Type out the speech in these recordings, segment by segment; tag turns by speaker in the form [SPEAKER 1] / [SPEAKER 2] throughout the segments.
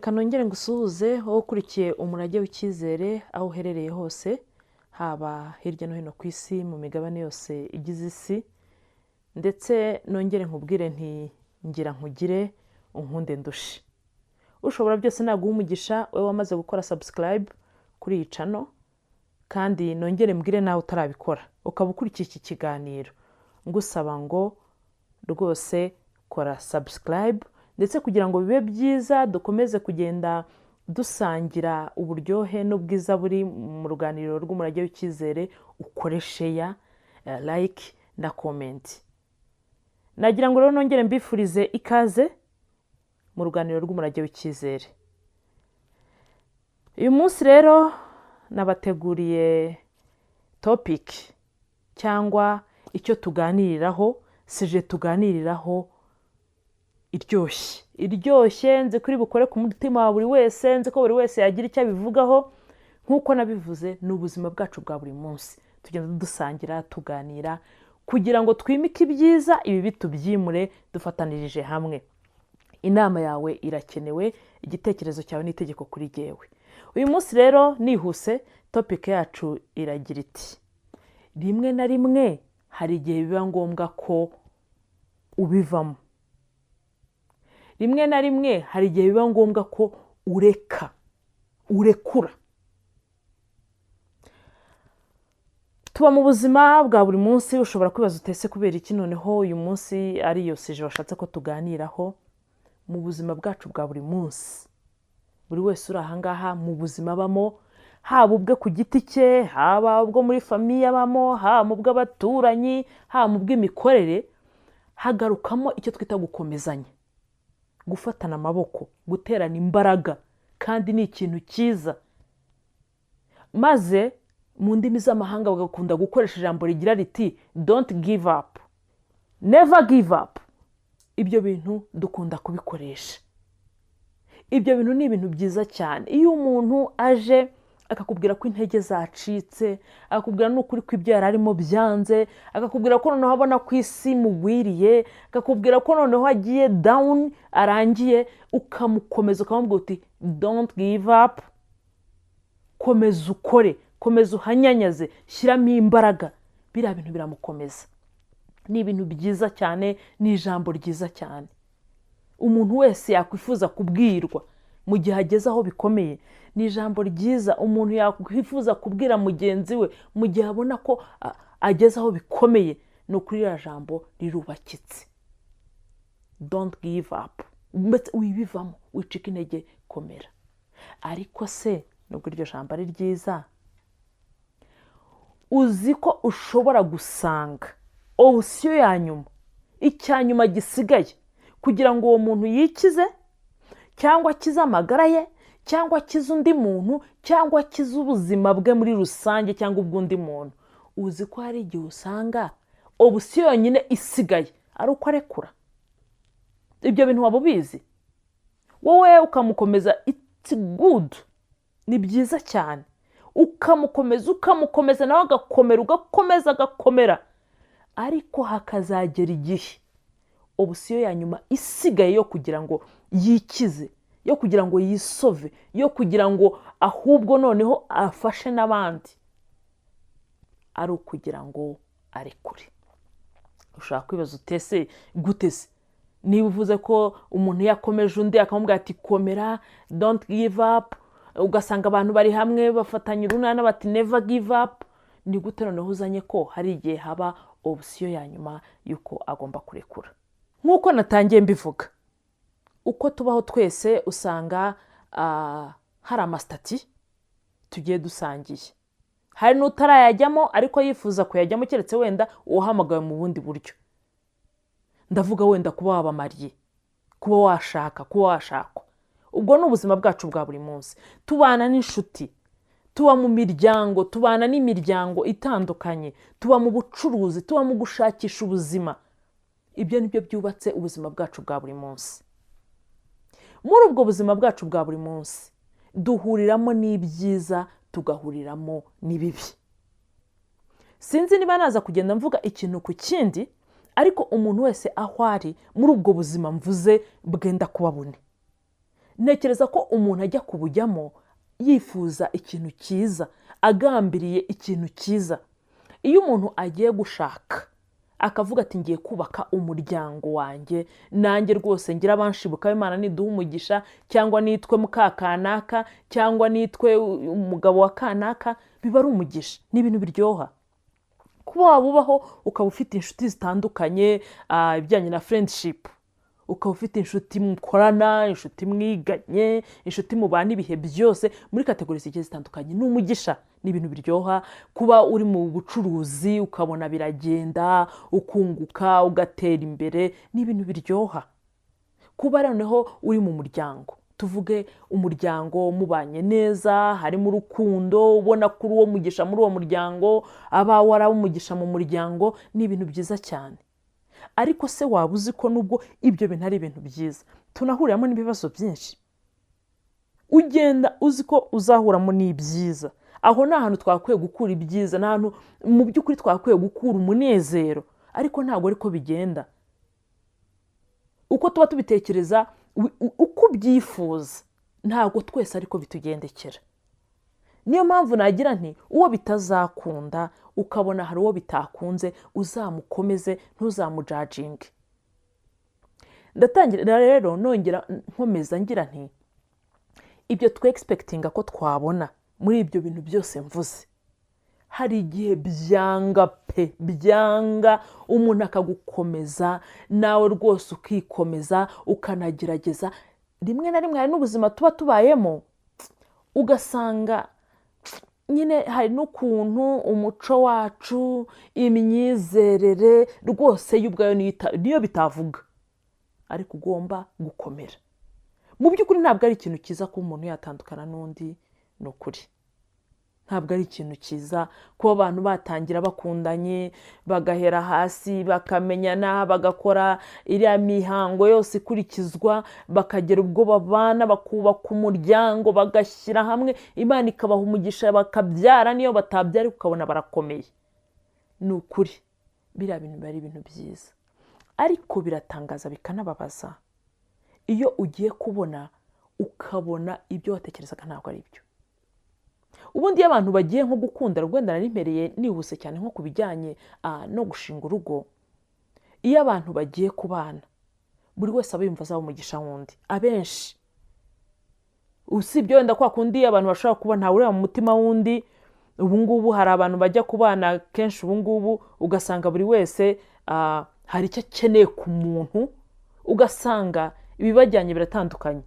[SPEAKER 1] reka nongere ngusuhuze wowe ukurikiye umurage w'icyizere aho uherereye hose, haba hirya no hino ku isi mu migabane yose igize isi, ndetse nongere nkubwire nti ngira nkugire unkunde ndushe. Ushobora byose naguha umugisha wowe wamaze gukora subscribe kuri iyi channel, kandi nongere mbwire nawe utarabikora ukaba ukurikiye iki kiganiro, ngusaba ngo rwose kora subscribe, ndetse kugira ngo bibe byiza dukomeze kugenda dusangira uburyohe n'ubwiza buri mu ruganiriro rw'umurage w'icyizere, ukore share, like na comment. Nagira ngo rero nongere mbifurize ikaze mu ruganiriro rw'umurage w'icyizere. Uyu munsi rero nabateguriye topic cyangwa icyo tuganiriraho, sije tuganiriraho iryoshye, nzi kuri bukore ku mutima wa buri wese, nzi ko buri wese yagira icyo abivugaho. Nk'uko nabivuze, ni ubuzima bwacu bwa buri munsi tugenda dusangira tuganira kugira ngo twimike ibyiza, ibibi tubyimure dufatanirije hamwe. Inama yawe irakenewe, igitekerezo cyawe ni itegeko kuri jyewe. Uyu munsi rero nihuse, topic yacu iragira iti: rimwe na rimwe hari igihe biba ngombwa ko ubivamo. Rimwe na rimwe hari igihe biba ngombwa ko urekura. Tuba mu buzima bwa buri munsi, ushobora kwibaza utese kubera iki noneho uyu munsi ari yo sije washatse ko tuganiraho. Mu buzima bwacu bwa buri munsi, buri wese uri ahangaha mu buzima abamo, haba ubwe ku giti cye, haba ubwo muri famiye abamo, haba mu bw'abaturanyi, haba mu bw'imikorere, hagarukamo icyo twita gukomezanya, gufatana amaboko, guterana imbaraga, kandi ni ikintu cyiza. Maze mu ndimi z'amahanga bagakunda gukoresha ijambo rigira riti don't give up, never give up. Ibyo bintu dukunda kubikoresha. Ibyo bintu ni ibintu byiza cyane. Iyo umuntu aje akakubwira ko intege zacitse, akakubwira n'ukuri ko ibyo yari arimo byanze, akakubwira ko noneho abona ko isi mugwiriye, akakubwira ko noneho agiye down, arangiye, ukamukomeza ukamubwira uti don't give up, komeza ukore, komeza uhanyanyaze, shyiramo imbaraga. Biriya bintu biramukomeza. Ni ibintu byiza cyane, ni ijambo ryiza cyane umuntu wese yakwifuza kubwirwa mu gihe ageze aho bikomeye. Ni ijambo ryiza umuntu yakwifuza kubwira mugenzi we mu gihe abona ko ageze aho bikomeye. Ni ukuri iriya jambo rirubakitse, don't give up. Mbese wibivamo, wicika intege, komera. Ariko se nubwo iryo jambo ari ryiza, uzi ko ushobora gusanga option ya nyuma, icyanyuma gisigaye kugira ngo uwo muntu yikize, cyangwa akize amagara ye, cyangwa akize undi muntu, cyangwa akize ubuzima bwe muri rusange, cyangwa ubw'undi muntu. Uzi ko hari igihe usanga option yonyine isigaye ari uko arekura. Ibyo bintu waba ubizi? Wowe ukamukomeza, it's good, ni byiza cyane. Ukamukomeza nawe agakomera, ugakomeza agakomera. Ariko hakazagera igihe option ya nyuma isigaye yo kugira ngo yikize, yo kugira ngo yisove, yo kugira ngo ahubwo noneho afashe n'abandi, ari ukugira ngo arekure. Ushaka kwibaza utese gute se? Niba uvuze ko umuntu yakomeje undi akamubwira ati komera, don't give up, ugasanga abantu bari hamwe bafatanye urunana bati never give up, ni gute noneho uzanye ko hari igihe haba option ya nyuma yuko agomba kurekura? Nk'uko natangiye mbivuga, uko tubaho twese usanga hari amasitati tugiye dusangiye. Hari n'utarayajyamo ariko yifuza kuyajyamo, keretse wenda uwahamagawe mu bundi buryo. Ndavuga wenda kuba wabamariye, kuba washaka, kuba washakwa. Ubwo ni ubuzima bwacu bwa buri munsi. Tubana n'inshuti, tuba mu miryango, tubana n'imiryango itandukanye, tuba mu bucuruzi, tuba mu gushakisha ubuzima. Ibyo nibyo byubatse ubuzima bwacu bwa buri munsi. Muri ubwo buzima bwacu bwa buri munsi duhuriramo n'ibyiza, tugahuriramo n'ibibi. Sinzi niba naza kugenda mvuga ikintu ku kindi, ariko umuntu wese aho ari muri ubwo buzima mvuze bwenda kuba bune. ntekereza ko umuntu ajya kubujyamo yifuza ikintu cyiza, agambiriye ikintu cyiza. Iyo umuntu agiye gushaka akavuga ati ngiye kubaka umuryango wanjye, nanjye rwose ngira abanshibuka, Imana niduha umugisha, cyangwa nitwe mukakanaka, cyangwa nitwe umugabo wa kanaka, biba ari umugisha. Ni ibintu biryoha kuba waba ubaho ukaba ufite inshuti zitandukanye, ibijyanye na friendship, ukaba ufite inshuti mukorana, inshuti mwiganye, inshuti mubana ibihe byose muri kategori zigiye zitandukanye. Ni umugisha, ni ibintu biryoha. Kuba uri mu bucuruzi ukabona biragenda, ukunguka, ugatera imbere, ni ibintu biryoha. Kuba noneho uri mu muryango, tuvuge umuryango mubanye neza, harimo urukundo, ubona kuri uwo mugisha muri uwo muryango, abawe ari umugisha mu muryango, ni ibintu byiza cyane. Ariko se waba uzi ko nubwo ibyo bintu ari ibintu byiza, tunahuriramo n'ibibazo byinshi? Ugenda uzi ko uzahuramo n'ibyiza, aho ni ahantu twakwiye gukura ibyiza, ni ahantu mu by'ukuri twakwiye gukura umunezero, ariko ntabwo ariko bigenda. Uko tuba tubitekereza, uko ubyifuza, ntabwo twese ariko bitugendekera. Niyo mpamvu nagira nti uwo bitazakunda ukabona hari uwo bitakunze, uzamukomeze, ntuzamujajinge. Ndatangira rero nongera nkomeza ngira nti ibyo expectinga ko twabona muri ibyo bintu byose mvuze, hari igihe byanga pe, byanga, umuntu akagukomeza, nawe rwose ukikomeza, ukanagerageza. Rimwe na rimwe hari n'ubuzima tuba tubayemo, ugasanga nyine hari n'ukuntu umuco wacu, imyizerere rwose y'ubwayo niyo bitavuga, ariko ugomba gukomera. Mu by'ukuri ntabwo ari ikintu cyiza ko umuntu yatandukana n'undi, ni ukuri ntabwo ari ikintu cyiza kuba abantu batangira bakundanye, bagahera hasi, bakamenyana, bagakora iriya mihango yose ikurikizwa, bakagera ubwo babana, bakubaka umuryango, bagashyira hamwe, Imana ikabaha umugisha, bakabyara, niyo batabyara ukabona barakomeye. Ni ukuri biriya bintu biba ari ibintu byiza, ariko biratangaza bikanababaza iyo ugiye kubona ukabona ibyo watekerezaga ntabwo ari byo. Ubundi iyo abantu bagiye nko gukunda, rwenda narimpereye nihuse cyane nko ku bijyanye no gushinga urugo, iyo abantu bagiye kubana buri wese aba yumva azaba umugisha wundi. Abenshi usibye wenda kwa kundi abantu bashobora kuba ntawe ureba mu mutima wundi, ubu ngubu hari abantu bajya kubana kenshi ubu ngubu ugasanga buri wese hari icyo akeneye ku muntu, ugasanga ibibajyanye biratandukanye.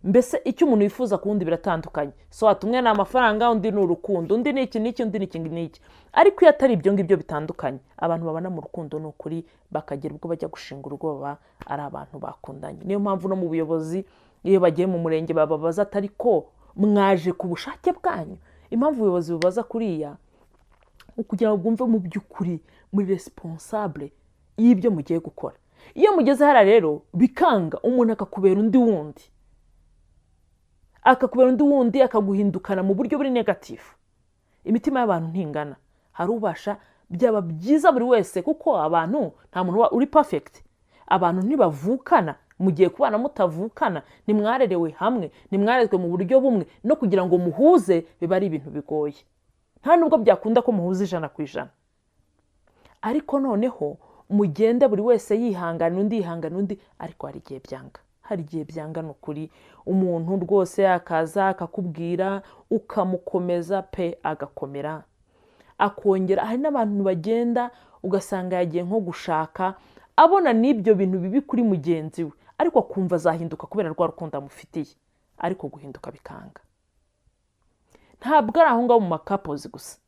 [SPEAKER 1] Mbese icyo umuntu yifuza ku wundi biratandukanye. So umwe ni amafaranga, undi ni urukundo, undi ni iki n'iki, undi ni iki n'iki. Ariko iyo atari ibyo ngibyo bitandukanye, abantu babana mu rukundo ni ukuri bakagera ubwo bajya gushinga urugo, baba ari abantu bakundanye. Niyo mpamvu no mu buyobozi iyo bagiye mu murenge bababaza atari ko mwaje ku bushake bwanyu. Impamvu ubuyobozi bubaza kuriya kugira ngo bwumve mu by'ukuri muri responsable y'ibyo mugiye gukora. Iyo mugeze hara rero bikanga, umuntu akakubera undi wundi, akaguhindukana mu buryo buri negatifu. Imitima y'abantu ntingana, hari ubasha byaba byiza buri wese, kuko abantu nta muntu uri perfect. Abantu ntibavukana, mugiye kubana mutavukana, ntimwarerewe hamwe, ntimwarezwe mu buryo bumwe, no kugira ngo muhuze biba ari ibintu bigoye. Nta nubwo byakunda ko muhuza 100%. Ariko noneho mugende buri wese yihangana undi, ariko hari igihe byanga. Hari igihe byanga n'ukuri, umuntu rwose akaza akakubwira, ukamukomeza pe agakomera, akongera. Hari n'abantu bagenda ugasanga yagiye nko gushaka, abona n'ibyo bintu bibi kuri mugenzi we, ariko akumva azahinduka kubera rwa rukundo amufitiye, ariko guhinduka bikanga. Ntabwo ari aho ngaho mu makapozi gusa,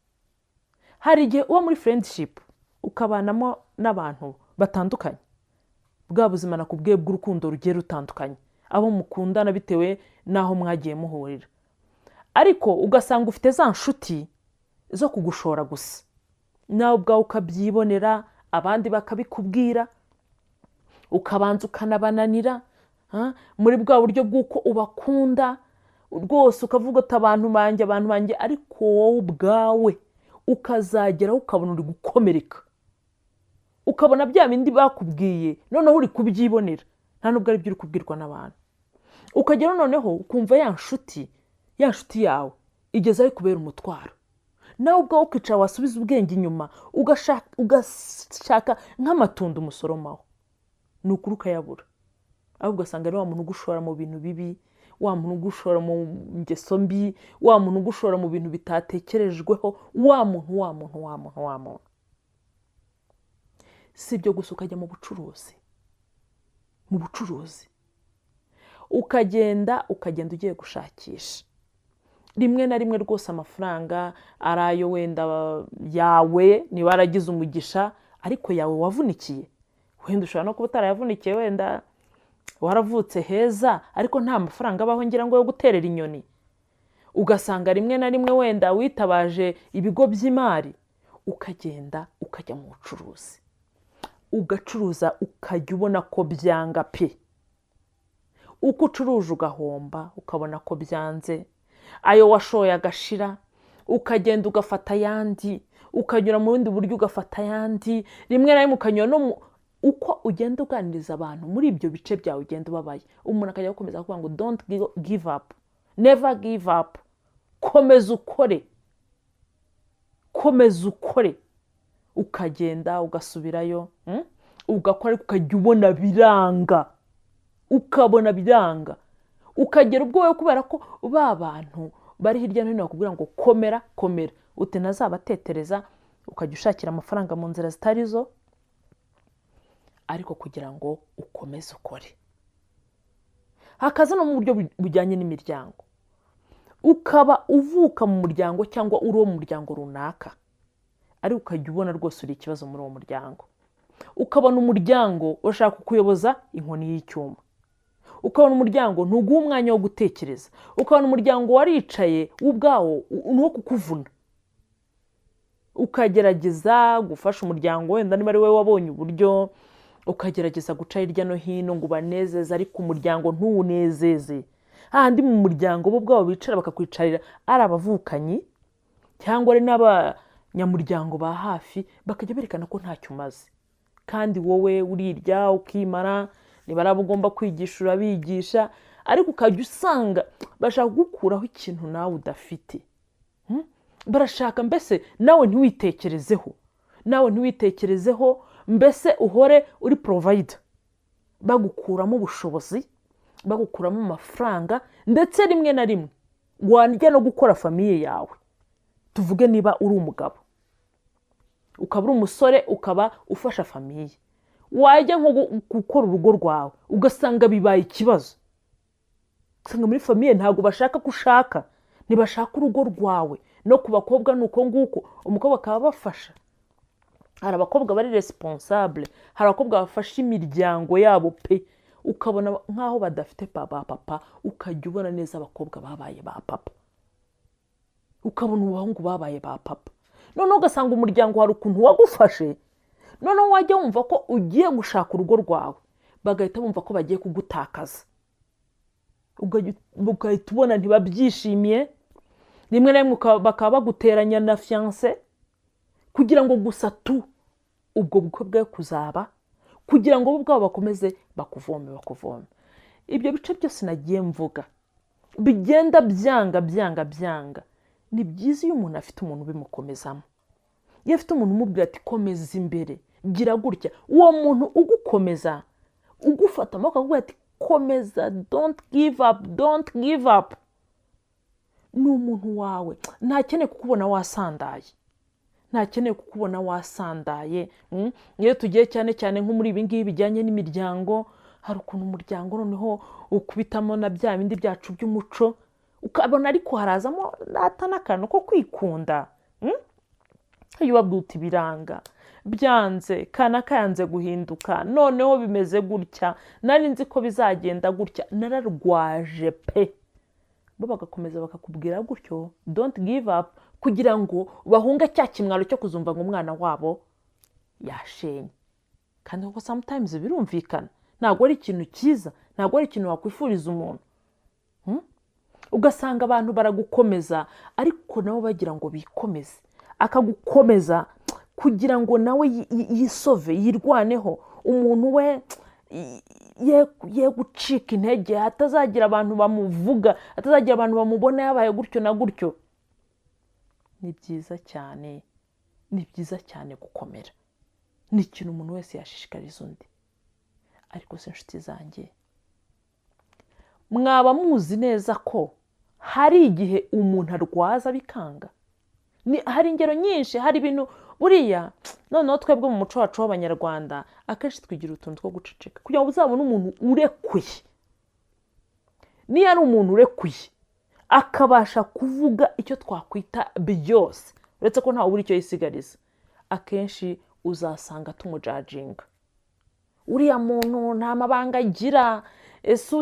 [SPEAKER 1] hari igihe uba muri friendship ukabanamo n'abantu batandukanye, bwa buzima nakubwiye bw'urukundo rugiye rutandukanye, abo mukundana bitewe n'aho mwagiye muhurira, ariko ugasanga ufite za nshuti zo kugushora gusa, nawe ubwawe ukabyibonera, abandi bakabikubwira, ukabanza ukanabananira muri bwa buryo bw'uko ubakunda rwose, ukavuga ati abantu banjye, ariko wowe ubwawe ukazageraho ukabona uri gukomereka, ukabona bya bindi bakubwiye noneho uri kubyibonera, nta nubwo ari byo uri kubwirwa n'abantu. ukagera noneho ukumva ya nshuti yawe igeze aho kubera umutwaro, nawe ubwawe ukicara wasubiza ubwenge inyuma ugashaka nk'amatunda umusoromaho, ni ukuri ukayabura, ahubwo ugasanga ari wa muntu ugushora mu bintu bibi, wa muntu ugushora mu ngeso mbi, wa muntu ugushora mu bintu bitatekerejweho, wa muntu. Si ibyo gusa, ukajya mu bucuruzi ukagenda ugiye gushakisha, rimwe na rimwe rwose amafaranga ari ayo wenda yawe niba waragize umugisha, ariko yawe wavunikiye, wenda ushobora no kuba utarayavunikiye, wenda waravutse heza ariko nta mafaranga abaho ngira ngo yo guterera inyoni, ugasanga rimwe na rimwe wenda witabaje ibigo by'imari, ukagenda ukajya mu bucuruzi, ugacuruza ukajya ubona ko byanga pe, uko ucuruje ugahomba ukabona ko byanze, ayo washoye agashira, ukagenda ugafata ayandi, ukanyura mu bundi buryo ugafata ayandi, rimwe na rimwe ukanyura no uko ugenda uganiriza abantu muri ibyo bice byawe ugenda ubabaye, umuntu akajya gukomeza kuvuga ngo don't give up, never give up, komeza ukore, ukagenda ugasubirayo, ugakora, ukajya ubona biranga, ukagera ubwo wowe kubera ko ba bantu bari hirya no hino bakubwira ngo komera, ute nazabatetereza, ukajya ushakira amafaranga mu nzira zitari zo, ariko kugira ngo ukomeze ukore. Hakaza no mu buryo bujyanye n'imiryango, ukaba uvuka mu muryango cyangwa uri uwo mu muryango runaka, ariko ukajya ubona rwose uri ikibazo muri uwo muryango, ukabona umuryango urashaka kukuyoboza inkoni y'icyuma, ukabona umuryango ntuguha umwanya wo gutekereza, ukabona umuryango waricaye ubwawo no kukuvuna, ukagerageza gufasha umuryango, wenda niba ari wowe wabonye uburyo, ukagerageza guca hirya no hino ngo ubanezeze, ariko umuryango ntuwunezeze. Handi mu muryango bo ubwabo bicara bakakwicarira ari abavukanyi cyangwa ari n'abanyamuryango ba hafi, bakajya berekana ko ntacyo umaze, kandi wowe urirya ukimara, niba ari abo ugomba kwigisha urabigisha, ariko ukajya usanga bashaka kugukuraho ikintu nawe udafite. Barashaka mbese nawe ntiwitekerezeho, mbese uhore uri provider, bagukuramo ubushobozi, bagukuramo amafaranga, ndetse rimwe na rimwe wajya no gukora famiye yawe. Tuvuge niba uri umugabo, ukaba uri umusore, ukaba ufasha famiye, wajya nko gukora urugo rwawe ugasanga bibaye ikibazo, ugasanga muri famiye ntabwo bashaka ko ushaka, ntibashaka urugo rwawe. No ku bakobwa nuko nguko, umukobwa akaba bafasha, hari abakobwa bari responsable, hari abakobwa bafasha imiryango yabo pe, ukabona nkaho badafite papa, ukajya ubona neza abakobwa babaye ba papa, ukabona abahungu babaye ba papa, noneho ugasanga umuryango hari ukuntu wagufashe, noneho wajya wumva ko ugiye gushaka urugo rwawe, bagahita bumva ko bagiye kugutakaza, ugahita ubona ntibabyishimiye, rimwe na rimwe bakaba baguteranya na fiancé kugira ngo gusa ubwo bukwe bwe kuzaba, kugira ngo bo ubwabo bakomeze bakuvome. Ibyo bice byose nagiye mvuga bigenda byanga, ni byiza iyo umuntu afite umuntu ubimukomezamo, iyo afite umuntu umubwira ati komeza imbere, gira gutya, uwo muntu ugukomeza, ugufata amaboko akubwira ati komeza, don't give up, ni umuntu wawe, ntakeneye kukubona wasandaye, iyo tugiye cyane nko muri ibi ngibi bijyanye n'imiryango, hari ukuntu umuryango noneho ukubitamo na bya bindi byacu by'umuco, ukabona ariko harazamo n'akantu ko kwikunda, iyo ubabwira uti biranga, byanze, kanaka yanze guhinduka, noneho bimeze gutya, nari nzi ko bizagenda gutya, nararwaje pe, bo bagakomeza bakakubwira gutyo, don't give up, kugira ngo bahunge cya kimwaro cyo kuzumva ngo umwana wabo yashenye. Kandi kuko sometimes birumvikana, ntabwo ari ikintu cyiza, ntabwo ari ikintu wakwifuriza umuntu. Ugasanga abantu baragukomeza, ariko nabo bagira ngo bikomeze, akagukomeza kugira ngo nawe yisove, yirwaneho, umuntu we ye gucika intege, hatazagira abantu bamuvuga, hatazagira abantu bamubona yabaye gutyo na gutyo. Ni byiza cyane, ni byiza cyane gukomera. Ni ikintu umuntu wese yashishikariza undi. Ariko se inshuti zanjye, mwaba muzi neza ko hari igihe umuntu arwaza bikanga? Hari ingero nyinshi, hari ibintu buriya noneho twebwe mu muco wacu w'Abanyarwanda akenshi twigira utuntu two guceceka kugira ngo uzabone umuntu urekuye. Niyo ari umuntu urekuye akabasha kuvuga icyo twakwita byose, uretse ko ntawe ubura icyo yisigariza, akenshi uzasanga tumujajinga. Uriya muntu nta mabanga agira,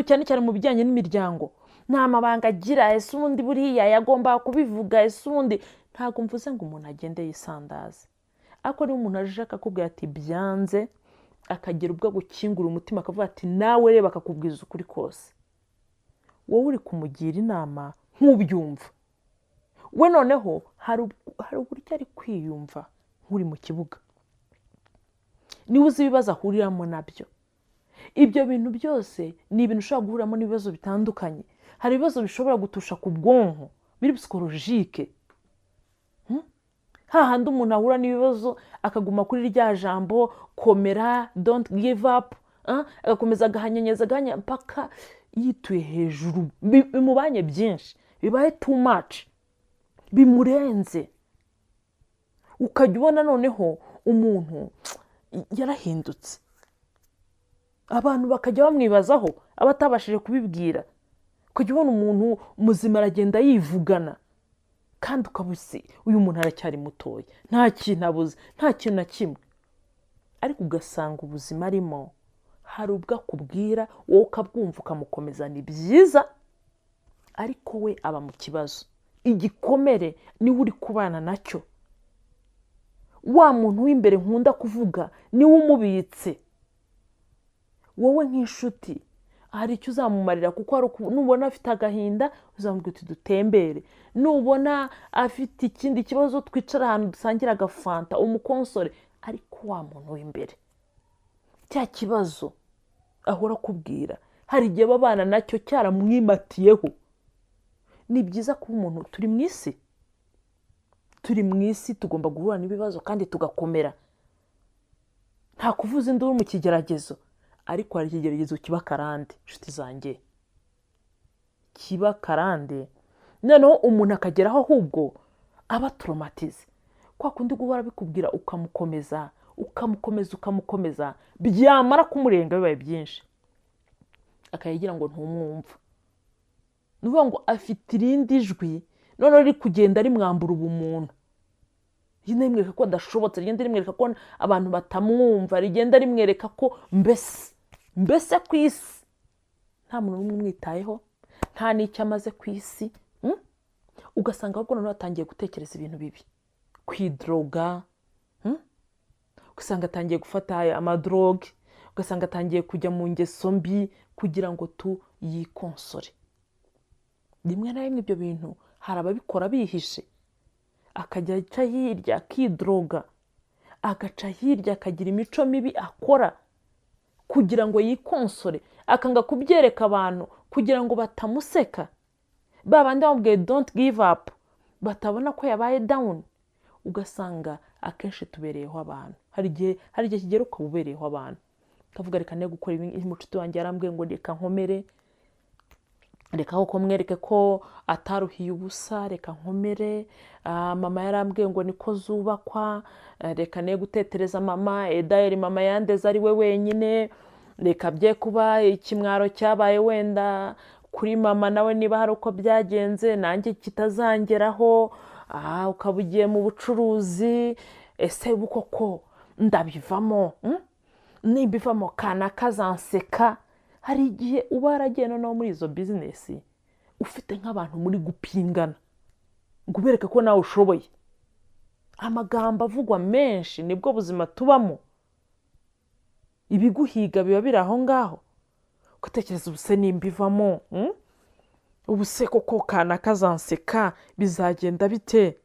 [SPEAKER 1] cyane cyane mu bijyanye n'imiryango, nta mabanga agira, ubundi buriya yagomba kubivuga, ubundi ntabwo mvuze ngo umuntu agende yisandaze. Ariko niba umuntu aje akakubwira ati byanze, akagira ubwo gukingura umutima akavuga ati nawe reba, akakubwiza ukuri kose, wowe uri kumugira inama nk'ubyumva. We noneho hari uburyo ari kwiyumva nk'uri mu kibuga, niba uzi ibibazo ahuriramo nabyo. Ibyo bintu byose ni ibintu ushobora guhuriramo n'ibibazo bitandukanye. Hari ibibazo bishobora gutusha ku bwonko, biri psikolojike. Hahandi umuntu ahura n'ibibazo akaguma kuri rya jambo komera, don't give up, agakomeza agahanyanyeza mpaka yituye hejuru, bimubanye byinshi, bibaye too much, bimurenze. Ukajya ubona noneho umuntu yarahindutse, abantu bakajya bamwibazaho abatabashije kubibwira. Ukajya ubona umuntu muzima aragenda yivugana, kandi ukabusi uyu muntu aracyari mutoya, nta kintu abuze, nta kintu na kimwe. Ariko ugasanga ubuzima arimo hari ubwo akubwira, wowe ukabwumva ukamukomeza, ni byiza, ariko we aba mu kibazo. Igikomere niwe uri kubana nacyo. Wa muntu w'imbere nkunda kuvuga niwe umubitse. Wowe nk'inshuti hari icyo uzamumarira, kuko nubona afite agahinda uzamubwira uti dutembere, nubona afite ikindi kibazo twicara ahantu dusangira agafanta umukonsore. Ariko wa muntu w'imbere, cya kibazo ahora akubwira, hari igihe babana nacyo cyaramwimatiyeho. Ni byiza kuba umuntu, turi mu isi, tugomba guhura n'ibibazo kandi tugakomera. Nta kuvuza induru mu kigeragezo, ariko hari ikigeragezo kiba karande, inshuti zanjye, kiba karande. Noneho umuntu akageraho ahubwo aba traumatize. Kwa kundi guhora bikubwira ukamukomeza, byamara kumurenga bibaye byinshi, akayigira ngo ntumwumva. Nuvuga ngo afite irindi jwi noneho riri kugenda rimwambura ubumuntu, rigenda rimwereka ko adashobotse, rigenda rimwereka ko abantu batamwumva, rigenda rimwereka ko mbese ku isi nta muntu n'umwe umwitayeho, nta n'icyo amaze ku isi. Ugasanga ahubwo noneho atangiye gutekereza ibintu bibi, kwidroga, ugasanga atangiye gufata amadroge, ugasanga atangiye kujya mu ngeso mbi kugira ngo yikonsore. Rimwe na rimwe ibyo bintu hari ababikora bihishe, akajya aca hirya akidroga, agaca hirya akagira imico mibi akora kugira ngo yikonsore, akanga kubyereka abantu kugira ngo batamuseka. Babandi bamubwiye don't give up, batabona ko yabaye down. Ugasanga akenshi tubereyeho abantu, hari igihe kigera ukaba ubereyeho abantu, ukavuga reka ne gukora ibi. Umucuti wanjye yarambwiye ngo reka nkomere, reka ko mwereke ko ataruhiye ubusa, reka nkomere. Mama yarambwiye ngo niko zubakwa, reka ne gutetereza mama, edayeri mama yandeze ari we wenyine, reka bye kuba ikimwaro cyabaye wenda kuri mama nawe niba hari uko byagenze nanjye kitazangeraho. Ukaba ugiye mu bucuruzi, ese koko ndabivamo, nimbivamo kana kazanseka. Hari igihe uba waragiye noneho muri izo bizinesi ufite nk'abantu muri gupingana ngo ubereke ko nawe ushoboye. Amagambo avugwa menshi, nibwo buzima tubamo. Ibiguhiga biba biri aho ngaho, ugatekereza ubuse nimbivamo, ubuse koko kana kazanseka bizagenda bite.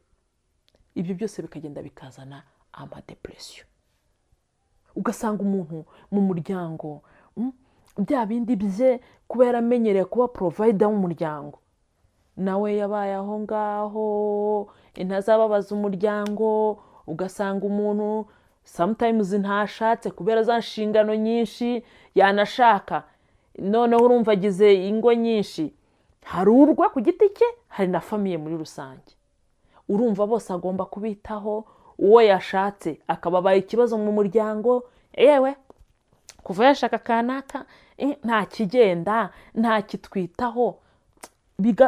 [SPEAKER 1] Ibyo byose bikagenda bikazana amadepresiyo. Ugasanga umuntu mu muryango bya bindi bye kuba yaramenyereye kuba provider w'umuryango, nawe yabaye aho ngaho intazababaza umuryango. Ugasanga umuntu sometimes ntashatse kubera za nshingano nyinshi, yanashaka noneho urumva agize ingo nyinshi, hari urwa ku giti cye, hari na famiye muri rusange. Urumva bose agomba kubitaho, uwo yashatse akababaye ikibazo mu muryango, yewe kuva yashaka kanaka nta kigenda, nta kitwitaho,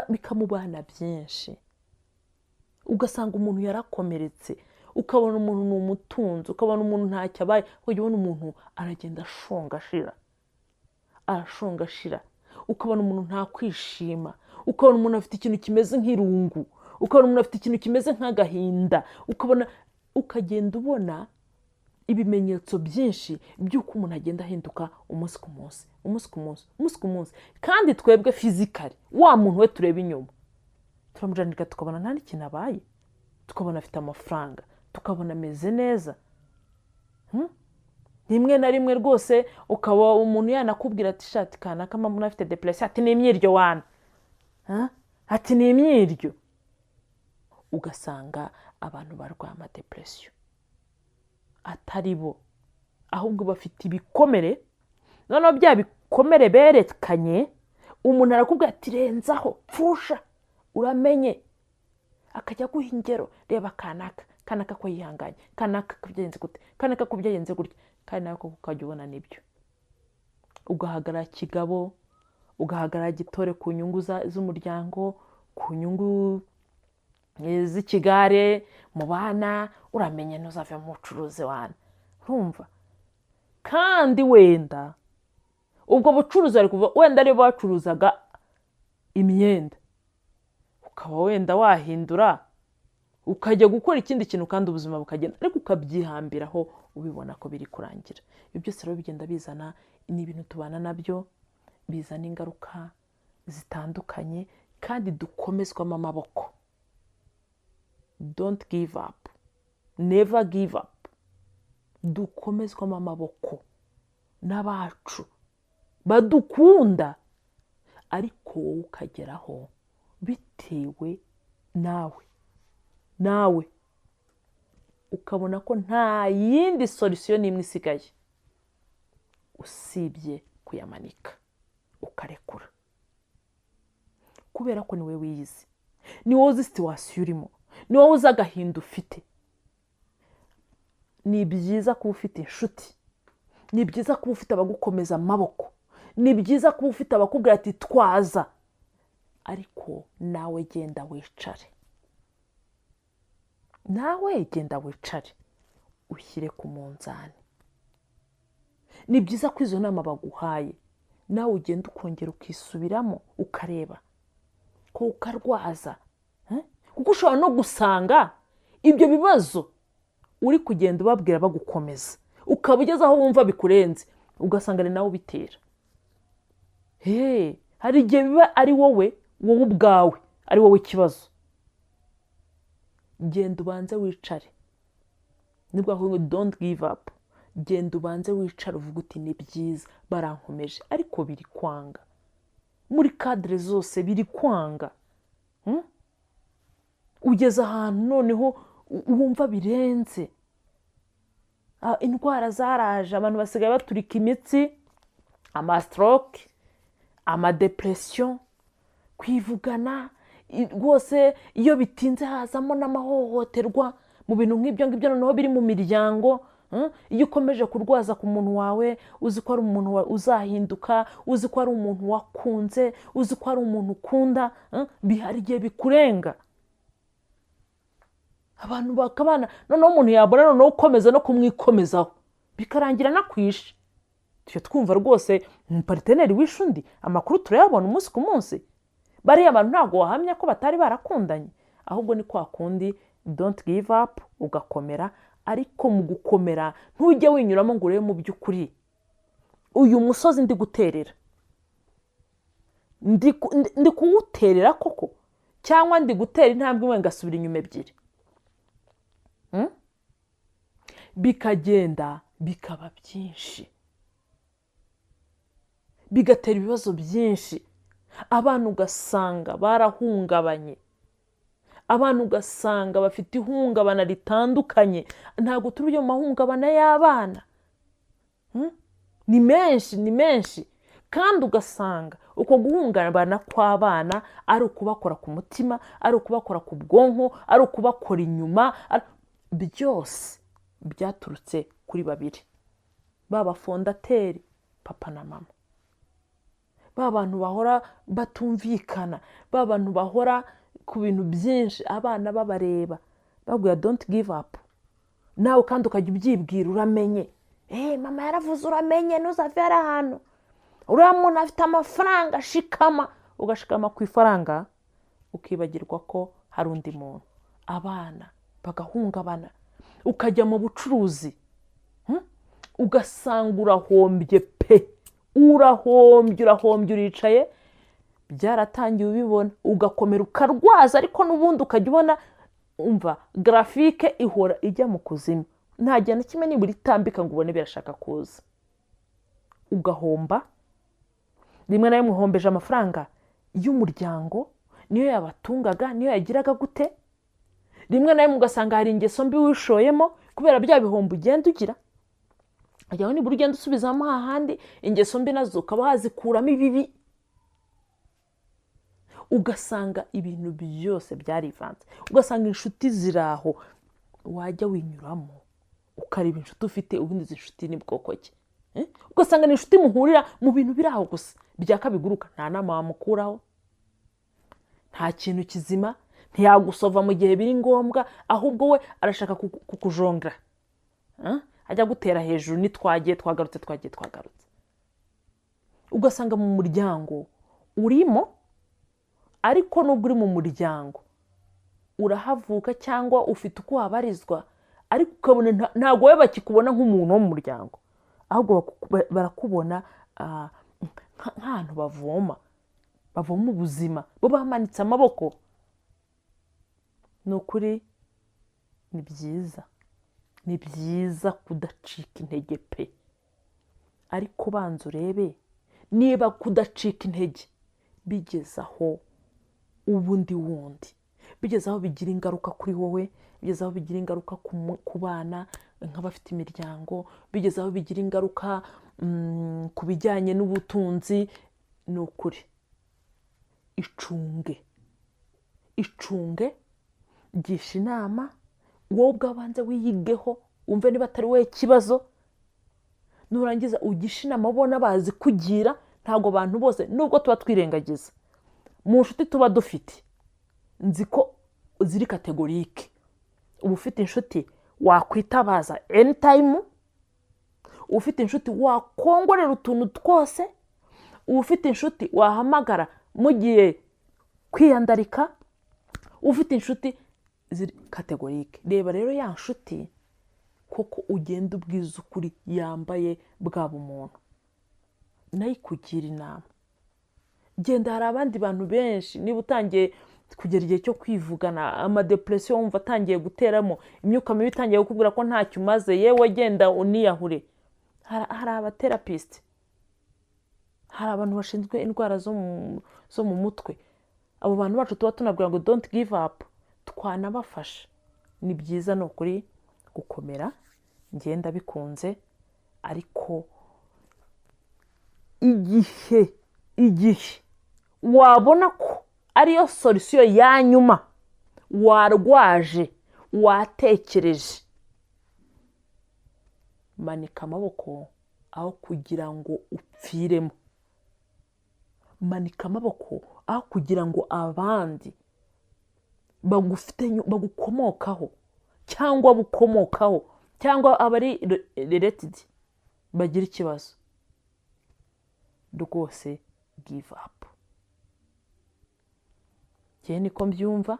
[SPEAKER 1] bikamubana byinshi. Ugasanga umuntu yarakomeretse, ukabona umuntu ni umutunzi, ukabona umuntu ntacyo abaye, ukajya ubona umuntu aragenda arashonga ashira, ukabona umuntu nta kwishima, ukabona umuntu afite ikintu kimeze nk'irungu, ukabona umuntu afite ikintu kimeze nk'agahinda, ukagenda ubona ibimenyetso byinshi by'uko umuntu agenda ahinduka umunsi ku munsi. Kandi twebwe fizikali, wa muntu we tureba inyuma, turamujanika tukabona nta n'ikintu abaye, tukabona afite amafaranga, tukabona ameze neza. Rimwe na rimwe rwose ukaba umuntu yanakubwira ati shati kanaka mama afite depression, ati ni imyiryo wana, ati ni imyiryo. Ugasanga abantu barwaye amadepression atari bo, ahubwo bafite ibikomere. Noneho bya bikomere berekanye, umuntu arakubwira ati renzaho, pfusha, uramenye, akajya guha ingero, reba kanaka ko yihanganye, kanaka ko byagenze gute, kanaka ko byagenze gutya, kandi nawe koko ukajya ubona nibyo. Ugahagarara kigabo, ugahagarara gitore ku nyungu z'umuryango, ku nyungu z'ikigare mu bana, uramenye ntuzave mu bucuruzi wana, urumva. Kandi wenda ubwo bucuruzi ari kuva wenda ari bacuruzaga imyenda, ukaba wenda wahindura ukajya gukora ikindi kintu kandi ubuzima bukagenda, ariko ukabyihambiraho ubibona ko biri kurangira. Ibyo byose rero bigenda bizana, ni ibintu tubana nabyo, bizana ingaruka zitandukanye, kandi dukomezwamo amaboko. Don't give up, never give up. Dukomezwamo amaboko n'abacu badukunda, ariko wowe ukageraho bitewe nawe ukabona ko nta yindi solution n'imwe isigaye usibye kuyamanika ukarekura, kubera ko niwe wiyizi, ni wowe uzi situation urimo, ni wowe uzi agahinda ufite. Ni byiza kuba ufite inshuti, ni byiza kuba ufite abagukomeza amaboko, ni byiza kuba ufite abakubwira ati twaza, ariko nawe genda wicare, ushyire ku munzani. Ni byiza ko izo nama baguhaye nawe ugenda ukongera ukisubiramo ukareba ko ukarwaza, kuko ushobora no gusanga ibyo bibazo uri kugenda ubabwira bagukomeza, ukaba ugeze aho wumva bikurenze, ugasanga ni nawe ubitera. Hari igihe biba ari wowe ubwawe, ari wowe ikibazo. Genda ubanze wicare, nibwo aho don't give up. Genda ubanze wicare uvuga uti ni byiza, barankomeje, ariko biri kwanga, muri cadre zose biri kwanga. Ugeze ahantu noneho wumva birenze, indwara zaraje, abantu basigaye baturika imitsi, amastroke, amadepression, kwivugana rwose. Iyo bitinze hazamo n'amahohoterwa mu bintu nk'ibyo ngibyo, noneho biri mu miryango. Iyo ukomeje kurwaza ku muntu wawe, uzi ko ari umuntu uzahinduka, uzi ko ari umuntu wakunze, uzi ko ari umuntu ukunda, bihari igihe bikurenga. Abantu bakabana, noneho umuntu yabona noneho ukomeza no kumwikomezaho, bikarangira nakwishe. Tujye twumva rwose parteneri wishe undi, amakuru turayabona umunsi ku munsi. Bariya abantu ntabwo wahamya ko batari barakundanye, ahubwo ni kwa kundi don't give up, ugakomera. Ariko mu gukomera ntujye winyuramo ngo urebe mu by'ukuri uyu musozi ndi guterera, ndi kuwuterera koko, cyangwa ndi gutera intambwe imwe ngasubira inyuma ebyiri. Bikagenda bikaba byinshi, bigatera ibibazo byinshi. Abana ugasanga barahungabanye, abana ugasanga bafite ihungabana ritandukanye. Ntabwo turi mu mahungabana y'abana, ni menshi. Kandi ugasanga uko guhungabana kw'abana ari ukubakora ku mutima, ari ukubakora ku bwonko, ari ukubakora inyuma, byose byaturutse kuri babiri, baba fondateri, papa na mama. Ba bantu bahora batumvikana, ba bantu bahora ku bintu byinshi, abana babareba babwira don't give up. Nawe kandi ukajya ubyibwira, uramenye, mama yaravuze uramenye, ntuzavere ahantu, uriya muntu afite amafaranga, shikama. Ugashikama ku ifaranga ukibagirwa ko hari undi muntu. Abana bagahungabana, ukajya mu bucuruzi, ugasanga urahombye pe, urahombye, uricaye, byaratangiye ubibona, ugakomera ukarwaza, ariko n'ubundi ukajya ubona, umva grafike ihora ijya mu kuzimu, nta gihe na kimwe nibura itambika ngo ubone birashaka kuza. Ugahomba, rimwe na rimwe uhombeje amafaranga y'umuryango, niyo yabatungaga, niyo yagiraga gute. Rimwe na rimwe ugasanga hari ingeso mbi wishoyemo kubera bya bihombo ugenda ugira. Ajyaho nibura ugenda usubizamo hahandi, ingeso mbi nazo ukaba wazikuramo ibibi. Ugasanga ibintu byose byarivanze, ugasanga inshuti ziraho, wajya winyuramo ukareba inshuti ufite, ubundi izi inshuti ni bwoko ki? Ugasanga ni inshuti muhurira mu bintu biri aho gusa, byaka biguruka, nta nama wamukuraho, nta kintu kizima, ntiyagusova mu gihe biri ngombwa, ahubwo we arashaka kukujongera, ajya gutera hejuru, nitwagiye twagarutse. Ugasanga mu muryango urimo, ariko nubwo uri mu muryango urahavuka cyangwa ufite uko wabarizwa, ariko ukabona ntabwo we bakikubona nk'umuntu wo mu muryango, ahubwo barakubona nk'ahantu bavoma ubuzima, bo bamanitse amaboko. Ni ukuri ni byiza kudacika intege pe, ariko banza urebe niba kudacika intege bigezaho ubundi bigezaho bigira ingaruka kuri wowe, bigezaho bigira ingaruka ku bana nk'abafite imiryango, bigezaho bigira ingaruka ku bijyanye n'ubutunzi. Ni ukuri icunge, gisha inama, wowe ubwabanze wiyigeho, wumve niba atari wowe ikibazo, nurangiza ugisha inama ubona bazi kugira. Ntabwo abantu bose, nubwo tuba twirengagiza, mu nshuti tuba dufite, nzi ko ziri kategorike. Uba ufite inshuti wakwitabaza anytime, ufite inshuti wakongorera utuntu twose, ufite inshuti wahamagara mugiye kwiyandarika, ufite inshuti ziri kategorike. Reba rero ya nshuti koko ugenda ubwiza ukuri, yambaye bwaba umuntu, nayo ikugira inama. Genda, hari abandi bantu benshi, niba utangiye kugera igihe cyo kwivugana, amadepresiyo wumva atangiye guteramo, imyuka mibi itangiye kukubwira ko ntacyo umaze, yewe genda uniyahure. Hari abaterapisite, hari abantu bashinzwe indwara zo mu mutwe. Abo bantu bacu tuba tunabwira ngo don't give up, twanabafasha. Ni byiza, ni ukuri gukomera, ngenda bikunze, ariko igihe wabona ko ariyo solusiyo ya nyuma, warwaje, watekereje, manika amaboko aho kugira ngo upfiremo. Manika amaboko aho kugira ngo abandi bagukomokaho cyangwa bukomokaho cyangwa abari related bagira ikibazo. Rwose give up. Njye niko mbyumva,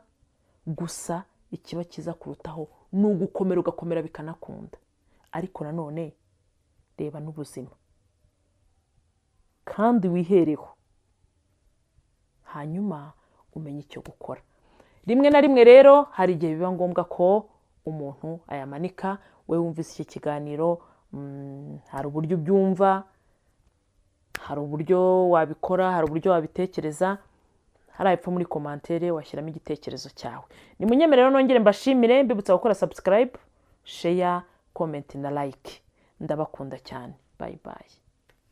[SPEAKER 1] gusa ikiba kiza kurutaho ni ugukomera, ugakomera bikanakunda. Ariko nanone reba n'ubuzima kandi wihereho, hanyuma umenye icyo gukora. Rimwe na rimwe rero hari igihe biba ngombwa ko umuntu ayamanika. We wumvise iki kiganiro, hari uburyo ubyumva, hari uburyo wabikora, hari uburyo wabitekereza, hari hepfo muri komantere washyiramo igitekerezo cyawe. Nimunyemerere nongere mbashimire, mbibutsa gukora subscribe, share, comment na like. Ndabakunda cyane. Bye bye.